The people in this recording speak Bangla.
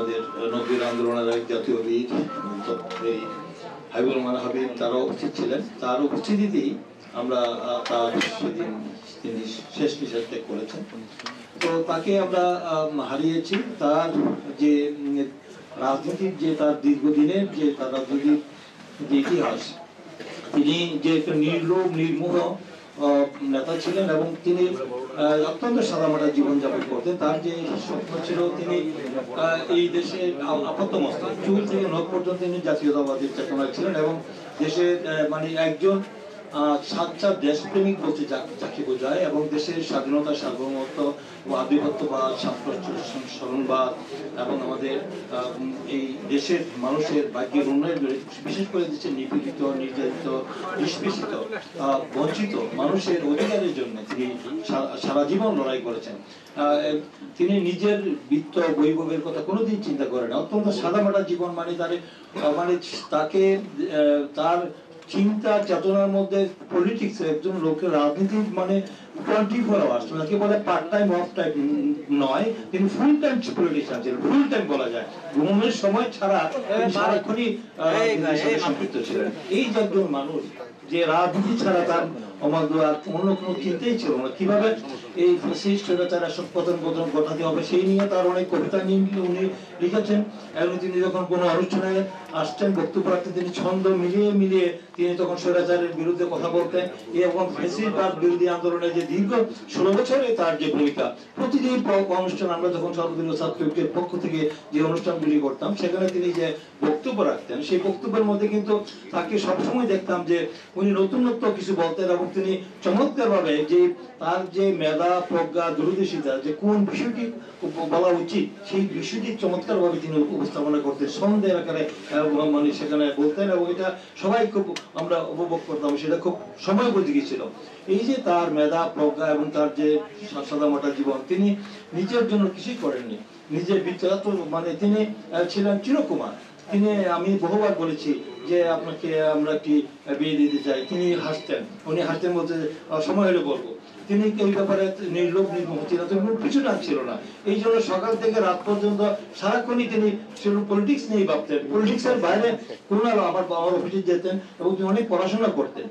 আমাদের নব্বই আন্দোলনের এক জাতীয় বীর এই হাবিবুর রহমান হাবিব তারাও উপস্থিত ছিলেন। তার উপস্থিতিতেই আমরা তার সেদিন তিনি শেষ নিঃশ্বাস ত্যাগ করেছেন। তো তাকে আমরা হারিয়েছি। তার যে রাজনীতির যে তার দীর্ঘদিনের যে তার রাজনীতির যে ইতিহাস, তিনি যে একটা নির্লোভ নির্মোহ নেতা ছিলেন এবং তিনি অত্যন্ত সাদামাটা জীবনযাপন করতেন। তার যে স্বপ্ন ছিল তিনি এই দেশে আপাতমস্তক চুল থেকে নখ পর্যন্ত তিনি জাতীয়তাবাদী চেতনায় ছিলেন এবং দেশের মানে একজন সাচ্চার দেশপ্রেমিক বলতে যাকে বোঝায় এবং দেশের স্বাধীনতা সার্বভৌমত্ব আধিপত্যবাদ স্মরণবাদ এবং আমাদের এই দেশের মানুষের ভাগ্যের উন্নয়ন, বিশেষ করে দেশের নিপীড়িত নির্যাতিত নিষ্পেষিত বঞ্চিত মানুষের অধিকারের জন্য তিনি সারা জীবন লড়াই করেছেন। তিনি নিজের বিত্ত বৈভবের কথা কোনোদিন চিন্তা করেন না। অত্যন্ত সাদামাটা জীবন মানে তাকে তার চিন্তা চেতনার মধ্যে পলিটিক্স একজন লোকের রাজনীতির মানে 24 আওয়ার্স, নাকি বলে পার্ট টাইম অফ টাইম নয়, তিনি ফুল টাইম পলিটিশিয়ান ছিলেন। ফুল টাইম বলা যায়, ঘুমের সময় ছাড়া সারাক্ষণই সম্পৃক্ত ছিলেন। এই যে একজন মানুষ যে রাজনীতি ছাড়া তার অন্য কোনো চিন্তাই ছিল না, কিভাবে এই ফ্যাসিস্ট তারা সব পতন ঘটাতে হবে সেই নিয়ে তার অনেক কবিতা নিয়ে উনি লিখেছেন। এবং তিনি যখন কোনো অনুষ্ঠানে আসতেন বক্তব্য রাখতেন, তিনি ছন্দ মিলিয়ে তিনি তখন স্বৈরাচারের বিরুদ্ধে কথা বলতেন এবং ফ্যাসিবাদ বিরোধী আন্দোলনে যে দীর্ঘ 16 বছরে তার যে ভূমিকা, প্রতিদিন অনুষ্ঠান আমরা যখন সর্বদলীয় ছাত্রলীগের পক্ষ থেকে যে অনুষ্ঠানগুলি করতাম সেখানে তিনি যে বক্তব্য রাখতেন, সেই বক্তব্যের মধ্যে কিন্তু তাকে সবসময় দেখতাম যে উনি নতুনত্ব কিছু বলতেন এবং তিনি চমৎকার ভাবে যে তার যে মেধা প্রজ্ঞা দূরদর্শিতা যে কোন বিষয়টি বলা উচিত সেই বিষয়টি চমৎকার ভাবে তিনি উপস্থাপনা করতেন, সন্দেহের আকারে মানে সেখানে বলতেন এবং এটা সবাই খুব আমরা উপভোগ করতাম, সেটা খুব সময়োপযোগী ছিল। এই যে তার মেধা প্রজ্ঞা এবং তার যে সাদামাটা জীবন, তিনি নিজের জন্য কিছুই করেননি, নিজের বিদ্যাত মানে তিনি ছিলেন চিরকুমার। তিনি আমি বহুবার বলেছি যে আপনাকে আমরা কি বিয়ে দিতে চাই, তিনি হাসতেন, উনি হাসতেন বলতে সময় হলে বলবো। তিনি এই ব্যাপারে নির্লোভ নির্মোহ ছিলেন, কোনো কিছু না ছিল না। এই জন্য সকাল থেকে রাত পর্যন্ত সারাক্ষণই তিনি পলিটিক্স নিয়েই ভাবতেন। পলিটিক্সের বাইরে কোনো আমার অফিসে যেতেন এবং তিনি অনেক পড়াশোনা করতেন।